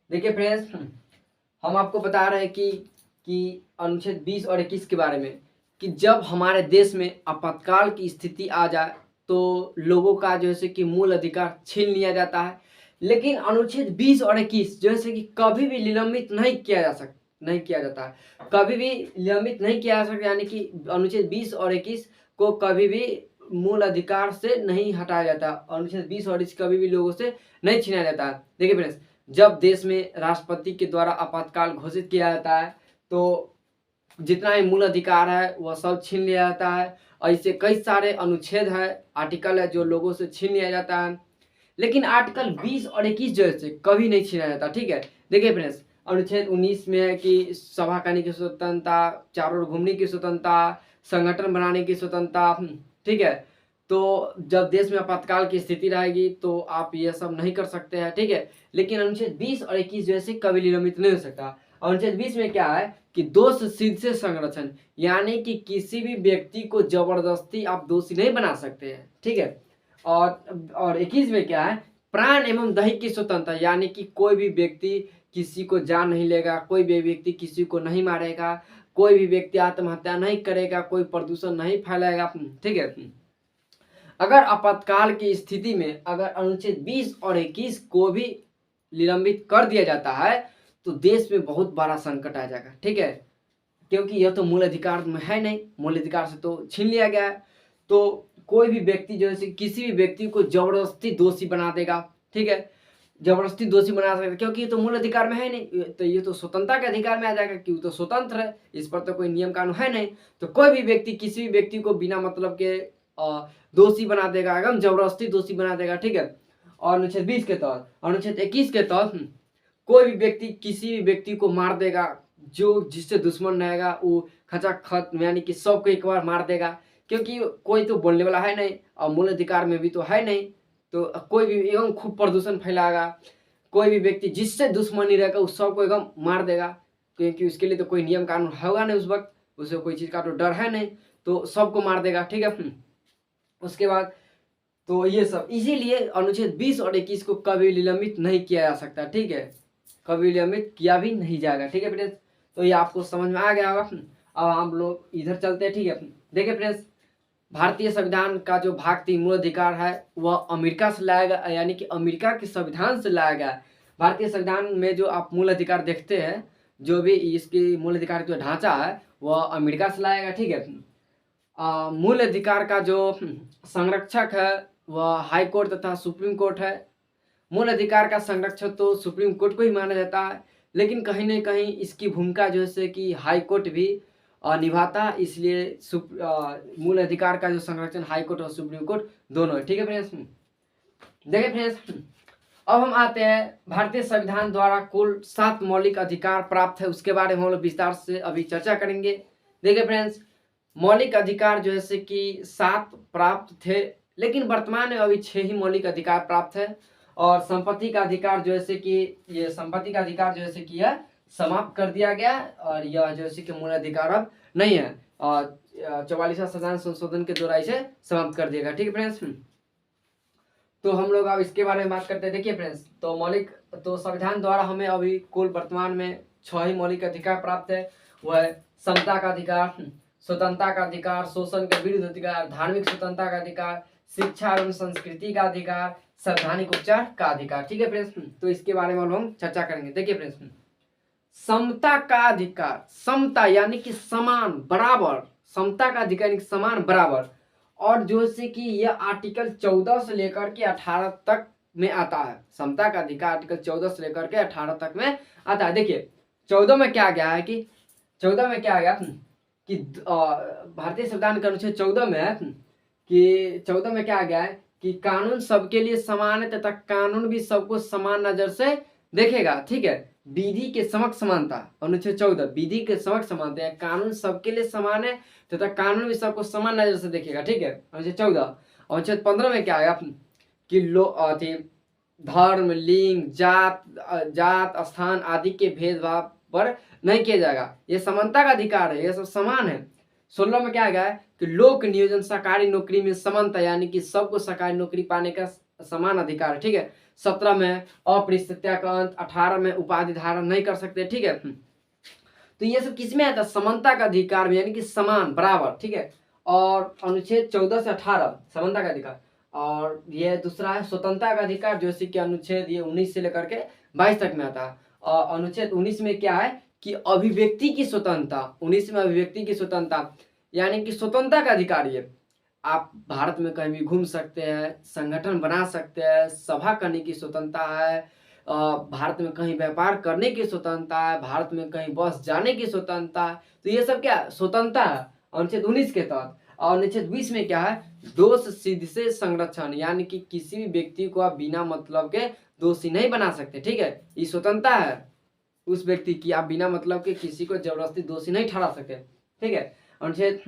देखिए फ्रेंड्स, हम आपको बता रहे हैं कि अनुच्छेद 20 और 21 के बारे में, कि जब हमारे देश में आपातकाल की स्थिति आ जाए तो लोगों का जैसे कि मूल अधिकार छीन लिया जाता है। लेकिन अनुच्छेद 20 और 21 जैसे कि कभी भी निलंबित नहीं किया जाता है, कभी भी निलंबित नहीं किया जा सकता, यानी कि अनुच्छेद 20 और 21 को कभी भी मूल अधिकार से नहीं हटाया जाता। अनुच्छेद 20 और 21 कभी भी लोगों से नहीं छीना जाता है। देखिए फ्रेंड्स, जब देश में राष्ट्रपति के द्वारा आपातकाल घोषित किया जाता है तो जितना भी मूल अधिकार है वह सब छीन लिया जाता है। ऐसे कई सारे अनुच्छेद है, आर्टिकल है जो लोगों से छीन लिया जाता है। लेकिन आर्टिकल 20 और 21 जो है कभी नहीं छीना जाता। ठीक है, देखिए फ्रेंड्स, अनुच्छेद 19 में है कि सभा करने की स्वतंत्रता, चारों ओर घूमने की स्वतंत्रता, संगठन बनाने की स्वतंत्रता। ठीक है, तो जब देश में आपातकाल की स्थिति रहेगी तो आप ये सब नहीं कर सकते हैं। ठीक है, लेकिन अनुच्छेद 20 और 21 जैसे कभी निलंबित नहीं हो सकता। अनुच्छेद 20 में क्या है कि दोष सिद्ध से संरक्षण, यानी कि किसी भी व्यक्ति को जबरदस्ती आप दोषी नहीं बना सकते हैं। ठीक है, और 21 में क्या है, प्राण एवं दैहिक की स्वतंत्रता, यानी कि कोई भी व्यक्ति किसी को जान नहीं लेगा, कोई भी व्यक्ति किसी को नहीं मारेगा, कोई भी व्यक्ति आत्महत्या नहीं करेगा, कोई प्रदूषण नहीं फैलाएगा। ठीक है, अगर आपातकाल की स्थिति में अगर अनुच्छेद 20 और 21 को भी निलंबित कर दिया जाता है तो देश में बहुत बड़ा संकट आ जाएगा। ठीक है, क्योंकि यह तो मूल अधिकार में है नहीं, मूल अधिकार से तो छीन लिया गया है। तो कोई भी व्यक्ति जो है किसी भी व्यक्ति को जबरदस्ती दोषी बना देगा। ठीक है, जबरदस्ती दोषी बना सकता है क्योंकि ये तो मूल अधिकार में है नहीं, तो ये तो स्वतंत्रता के अधिकार में आ जाएगा कि वो तो स्वतंत्र है, इस पर तो कोई नियम कानून है नहीं। तो कोई भी व्यक्ति किसी भी व्यक्ति को बिना मतलब के दोषी बना देगा, एकदम जबरदस्ती दोषी बना देगा। ठीक है, और अनुच्छेद 20 के तहत, अनुच्छेद 21 के तहत कोई भी व्यक्ति किसी भी व्यक्ति को मार देगा, जो जिससे दुश्मन रहेगा वो खचाखच यानी कि सबको एक बार मार देगा, क्योंकि कोई तो बोलने वाला है नहीं और मूल अधिकार में भी तो है नहीं। तो कोई भी एकदम खूब प्रदूषण फैलाएगा, कोई भी व्यक्ति जिससे दुश्मनी रहेगा उस सबको एकदम मार देगा, क्योंकि उसके लिए तो कोई नियम कानून होगा नहीं, उस वक्त उसे कोई चीज़ का तो डर है नहीं, तो सबको मार देगा। ठीक है, उसके बाद तो ये सब, इसीलिए अनुच्छेद 20 और 21 को कभी निलंबित नहीं किया जा सकता। ठीक है, कभी निलंबित किया भी नहीं जाएगा। ठीक है फ्रेंड्स, तो ये आपको समझ में आ गया होगा। अब हम लोग इधर चलते हैं। ठीक है, देखिए फ्रेंड्स, भारतीय संविधान का जो भाग 3 मूल अधिकार है वह अमेरिका से लाया गया, यानी कि अमेरिका के संविधान से लाया गया। भारतीय संविधान में जो आप मूल अधिकार देखते हैं, जो भी इसकी मूल अधिकार का जो ढांचा है वह अमेरिका से लाया गया। ठीक है, मूल अधिकार का जो संरक्षक है वह हाई कोर्ट तथा सुप्रीम कोर्ट है। मूल अधिकार का संरक्षक तो सुप्रीम कोर्ट को ही माना जाता है, लेकिन कहीं ना कहीं इसकी भूमिका जो है कि हाई कोर्ट भी निभाता है, इसलिए मूल अधिकार का जो संरक्षण हाई कोर्ट और सुप्रीम कोर्ट दोनों है। ठीक है फ्रेंड्स, देखिए फ्रेंड्स, अब हम आते हैं भारतीय संविधान द्वारा कुल 7 मौलिक अधिकार प्राप्त है, उसके बारे में हम लोग विस्तार से अभी चर्चा करेंगे। देखिए फ्रेंड्स, मौलिक अधिकार जो है कि 7 प्राप्त थे, लेकिन वर्तमान में अभी 6 ही मौलिक अधिकार प्राप्त है। और संपत्ति का अधिकार जो है कि ये संपत्ति का अधिकार जो है कि यह समाप्त कर दिया गया, और यह जो है कि मूल अधिकार अब नहीं है, और 44वां संविधान संशोधन के द्वारा इसे समाप्त कर दिया गया। ठीक है फ्रेंड्स, तो हम लोग अब इसके बारे में बात करते हैं। देखिए फ्रेंड्स, तो संविधान द्वारा हमें अभी कुल वर्तमान में 6 ही मौलिक अधिकार प्राप्त है। वह है समता का अधिकार, स्वतंत्रता का अधिकार, शोषण के विरुद्ध अधिकार, धार्मिक स्वतंत्रता का अधिकार, शिक्षा एवं संस्कृति का अधिकार, संवैधानिक उपचार का अधिकार। ठीक है फ्रेंड्स, तो इसके बारे में हम चर्चा करेंगे। देखिए फ्रेंड्स, समता का अधिकार, समता यानी कि समान बराबर, समता का अधिकार यानी कि समान बराबर, और जो से कि यह आर्टिकल 14 से लेकर के 18 तक में आता है। समता का अधिकार आर्टिकल 14 से लेकर के 18 तक में आता है। देखिए 14 में क्या गया है कि 14 में क्या गया कि भारतीय संविधान के अनुच्छेद 14 में है कि 14 में क्या गया है कि कानून सबके लिए समान है तथा कानून भी सबको समान नजर से देखेगा। ठीक है, विधि के समक्ष समानता, अनुच्छेद 14 विधि के समक्ष समानता है, कानून सबके लिए समान है तथा कानून भी सबको समान नजर से देखेगा। ठीक है, अनुच्छेद 14। अनुच्छेद 15 में क्या आया कि धर्म, लिंग, जात स्थान आदि के भेदभाव पर नहीं किया जाएगा, ये समानता का अधिकार है, ये सब समान है। 16 में क्या गया है कि लोक नियोजन सरकारी नौकरी में समानता, यानी कि सबको सरकारी नौकरी पाने का समान अधिकार, ठीक है। 17 में अपृष्ठता का अंत, 18 में उपाधि धारण नहीं कर सकते, ठीक है। तो ये सब किसमें आता है? समानता का अधिकार में, यानी कि समान बराबर, ठीक है। और अनुच्छेद 14 से 18 समानता का अधिकार, और ये दूसरा है स्वतंत्रता का अधिकार, जैसे कि अनुच्छेद ये 19 से लेकर के 22 तक में आता है। और अनुच्छेद 19 में क्या है कि अभिव्यक्ति की स्वतंत्रता, 19 में अभिव्यक्ति की स्वतंत्रता, यानी कि स्वतंत्रता का अधिकार। ये आप भारत में कहीं भी घूम सकते हैं, संगठन बना सकते हैं, सभा करने की स्वतंत्रता है, भारत में कहीं व्यापार करने की स्वतंत्रता है, भारत में कहीं बस जाने की स्वतंत्रता है। तो ये सब क्या स्वतंत्रता है अनुच्छेद 19 के तहत। और अनुच्छेद 20 में क्या है? दोष सिद्ध से संरक्षण, यानी कि किसी भी व्यक्ति को आप बिना मतलब के दोषी नहीं बना सकते, ठीक है। ये स्वतंत्रता है उस व्यक्ति की, आप बिना मतलब के किसी को जबरदस्ती दोषी नहीं ठहरा सकते, ठीक है। अनुच्छेद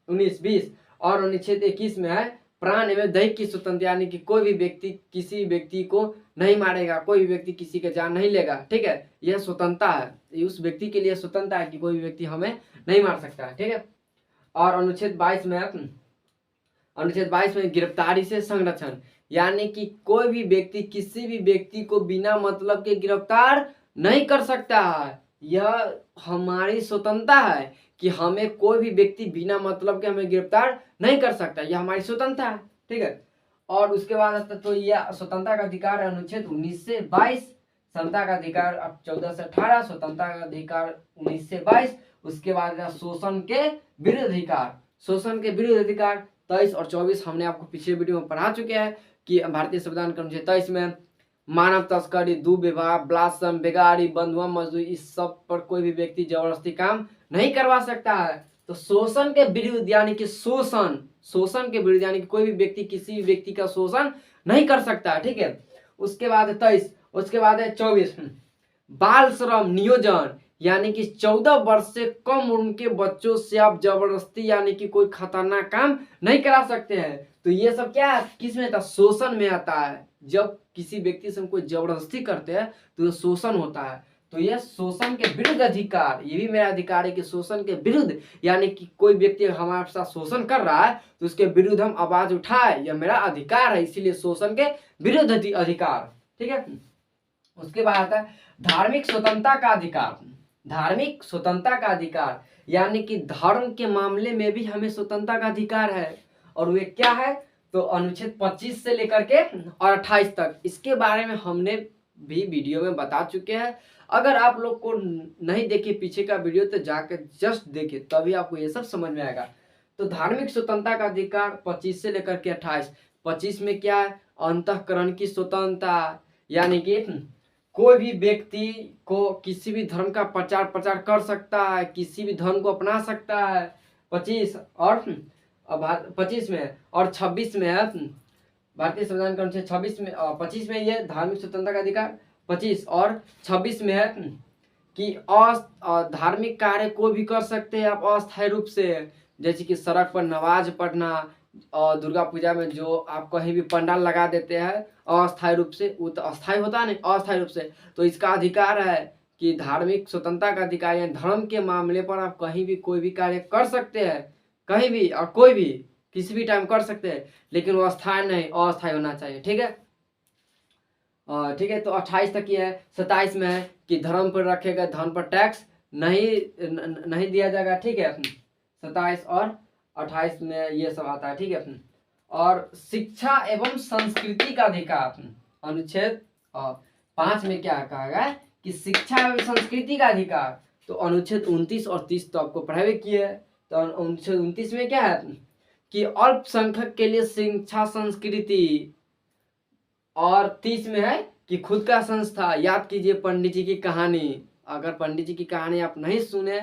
19, 20 और अनुच्छेद 21 में है प्राण एवं दैहिक की स्वतंत्रता, यानी कि कोई भी व्यक्ति किसी व्यक्ति को नहीं मारेगा, कोई भी व्यक्ति किसी के जान नहीं लेगा, ठीक है। यह स्वतंत्रता है, ये उस व्यक्ति के लिए स्वतंत्रता है कि कोई भी व्यक्ति हमें नहीं मार सकता है, ठीक है। और अनुच्छेद 22 में गिरफ्तारी से संरक्षण, यानी कि कोई भी व्यक्ति किसी भी व्यक्ति को बिना मतलब के गिरफ्तार नहीं कर सकता है। यह हमारी स्वतंत्रता है कि हमें कोई भी व्यक्ति बिना मतलब के हमें गिरफ्तार नहीं कर सकता, यह हमारी स्वतंत्रता है, ठीक है। और उसके बाद तो यह स्वतंत्रता का अधिकार है अनुच्छेद 19 से 22, समता का अधिकार 14 से 18, स्वतंत्रता का अधिकार 19 से 22। उसके बाद शोषण के विरुद्ध अधिकार, शोषण के विरुद्ध अधिकार 23 और 24 हमने आपको पिछले वीडियो में पढ़ा चुके हैं कि भारतीय संविधान के अनुच्छेद 23 में मानव तस्करी, दुर्व्यवहार, ब्लासम, बेगारी, बंधुआ मजदूरी, इस सब पर कोई भी व्यक्ति जबरदस्ती काम नहीं करवा सकता है। तो शोषण के विरुद्ध, यानी कि शोषण के विरुद्ध, यानी कि कोई भी व्यक्ति किसी भी व्यक्ति का शोषण नहीं कर सकता, ठीक है। उसके बाद 23, उसके बाद है 24 बाल श्रम नियोजन, यानी कि 14 वर्ष से कम उम्र के बच्चों से आप जबरदस्ती यानी कि कोई खतरनाक काम नहीं करा सकते हैं। तो ये सब क्या है, किस में आता है? शोषण में आता है। जब किसी व्यक्ति से हम कोई जबरदस्ती करते हैं तो ये शोषण होता है। तो ये शोषण के विरुद्ध अधिकार, ये भी मेरा अधिकार है कि शोषण के विरुद्ध, यानी कि कोई व्यक्ति हमारे साथ शोषण कर रहा है तो उसके विरुद्ध हम आवाज उठाए, यह मेरा अधिकार है, इसीलिए शोषण के विरुद्ध अधिकार, ठीक है। उसके बाद आता है धार्मिक स्वतंत्रता का अधिकार, धार्मिक स्वतंत्रता का अधिकार, यानी कि धर्म के मामले में भी हमें स्वतंत्रता का अधिकार है। और वे क्या है? तो अनुच्छेद 25 से लेकर के और 28 तक, इसके बारे में हमने भी वीडियो में बता चुके हैं। अगर आप लोग को नहीं देखे पीछे का वीडियो तो जाकर जस्ट देखे, तभी आपको ये सब समझ में आएगा। तो धार्मिक स्वतंत्रता का अधिकार 25 से लेकर के 28। 25 में क्या है? अंतःकरण की स्वतंत्रता, यानी कि कोई भी व्यक्ति को किसी भी धर्म का प्रचार कर सकता है, किसी भी धर्म को अपना सकता है। 25 और 25 में और 26 में है भारतीय संविधान का अनुच्छेद 26 में 25 में ये धार्मिक स्वतंत्रता का अधिकार, 25 और 26 में है कि धार्मिक कार्य को भी कर सकते हैं आप अस्थायी रूप से, जैसे कि सड़क पर नमाज पढ़ना, और दुर्गा पूजा में जो आप कहीं भी पंडाल लगा देते हैं अस्थायी रूप से, वो तो अस्थायी होता है नहीं, अस्थायी रूप से, तो इसका अधिकार है कि धार्मिक स्वतंत्रता का अधिकार है, धर्म के मामले पर आप कहीं भी कोई भी कार्य कर सकते हैं, कहीं भी और कोई भी किसी भी टाइम कर सकते हैं, लेकिन वो अस्थायी नहीं, अस्थायी होना चाहिए, ठीक है। ठीक है, तो 28 तक ये है। 27 में है कि धर्म पर रखे गए धन पर टैक्स नहीं दिया जाएगा, ठीक है। 27 और 28 में ये सब आता है, ठीक है। और शिक्षा एवं संस्कृति का अधिकार, अनुच्छेद 5 में क्या कहा गया कि शिक्षा एवं संस्कृति का अधिकार, तो अनुच्छेद 29 और 30 तो आपको पढ़ाई किए है। तो अनुच्छेद 29 में क्या है कि अल्पसंख्यक के लिए शिक्षा संस्कृति, और 30 में है कि खुद का संस्था। याद कीजिए पंडित जी की कहानी, अगर पंडित जी की कहानी आप नहीं सुने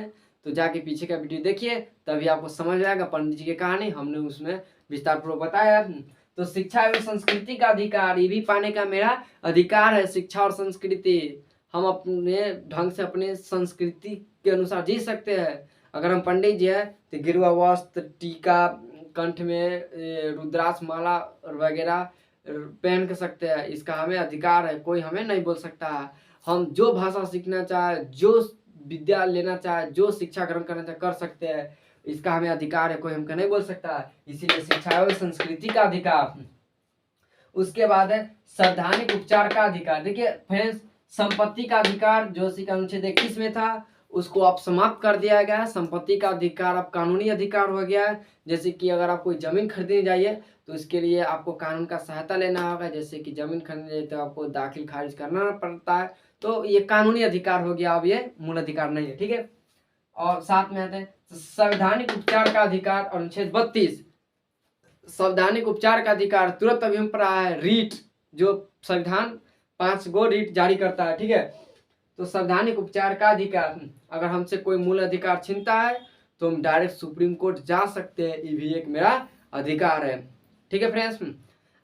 तो जाके पीछे का वीडियो देखिए, तभी आपको समझ में आएगा पंडित जी की कहानी, हमने उसमें विस्तार पूर्वक बताया। तो शिक्षा एवं संस्कृति का अधिकार, ये भी पाने का मेरा अधिकार है। शिक्षा और संस्कृति, हम अपने ढंग से अपने संस्कृति के अनुसार जी सकते हैं। अगर हम पंडित जी हैं तो गिरुआ वस्त्र, टीका, कंठ में रुद्राक्ष माला वगैरह पहन कर सकते हैं, इसका हमें अधिकार है, कोई हमें नहीं बोल सकता है। हम जो भाषा सीखना चाहे, जो विद्या लेना चाहे, जो शिक्षा ग्रहण करना चाहे कर सकते हैं, इसका हमें अधिकार है, कोई हमको नहीं बोल सकता है। इसीलिए शिक्षा एवं संस्कृति का अधिकार। उसके बाद है संवैधानिक उपचार का अधिकार। देखिए फ्रेंड्स, संपत्ति का अधिकार जो अनुच्छेद 21 में था उसको अब समाप्त कर दिया गया है। संपत्ति का अधिकार अब कानूनी अधिकार हो गया है। जैसे कि अगर आप कोई जमीन खरीदने जाइए तो इसके लिए आपको कानून का सहायता लेना होगा। जैसे कि जमीन खरीदने जाइए तो आपको दाखिल खारिज करना पड़ता है। तो ये कानूनी अधिकार हो गया, अब ये मूल अधिकार नहीं है। ठीक है, और साथ में आते हैं संवैधानिक उपचार का अधिकार, अनुच्छेद 32। संवैधानिक उपचार का अधिकार तुरंत अभियम पर आया है रीट, जो संविधान 5 गो रीट जारी करता है। ठीक है, तो संवैधानिक उपचार का अधिकार, अगर हमसे कोई मूल अधिकार छीनता है तो हम डायरेक्ट सुप्रीम कोर्ट जा सकते हैं। ये भी एक मेरा अधिकार है। ठीक है फ्रेंड्स,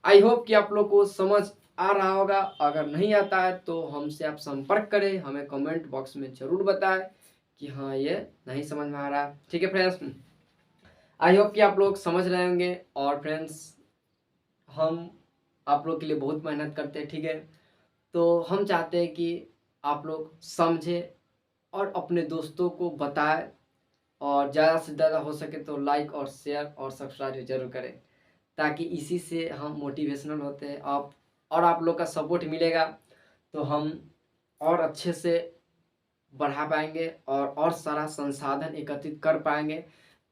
आई होप कि आप लोग को समझ आ रहा होगा। अगर नहीं आता है तो हमसे आप संपर्क करें, हमें कमेंट बॉक्स में जरूर बताएं कि हाँ ये नहीं समझ में आ रहा है। ठीक है फ्रेंड्स, आई होप कि आप लोग समझ रहे होंगे। और फ्रेंड्स, हम आप लोग के लिए बहुत मेहनत करते हैं। ठीक है, तो हम चाहते हैं कि आप लोग समझें और अपने दोस्तों को बताएं, और ज़्यादा से ज़्यादा हो सके तो लाइक और शेयर और सब्सक्राइब जरूर करें, ताकि इसी से हम मोटिवेशनल होते हैं। आप लोग का सपोर्ट मिलेगा तो हम और अच्छे से बढ़ा पाएंगे और सारा संसाधन एकत्रित कर पाएंगे,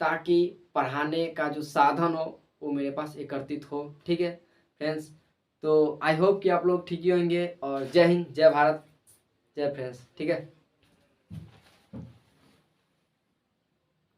ताकि पढ़ाने का जो साधन हो वो मेरे पास एकत्रित हो। ठीक है फ्रेंड्स, तो आई होप कि आप लोग ठीक ही होंगे। और जय हिंद, जय भारत, जय फ्रेंड्स। ठीक है।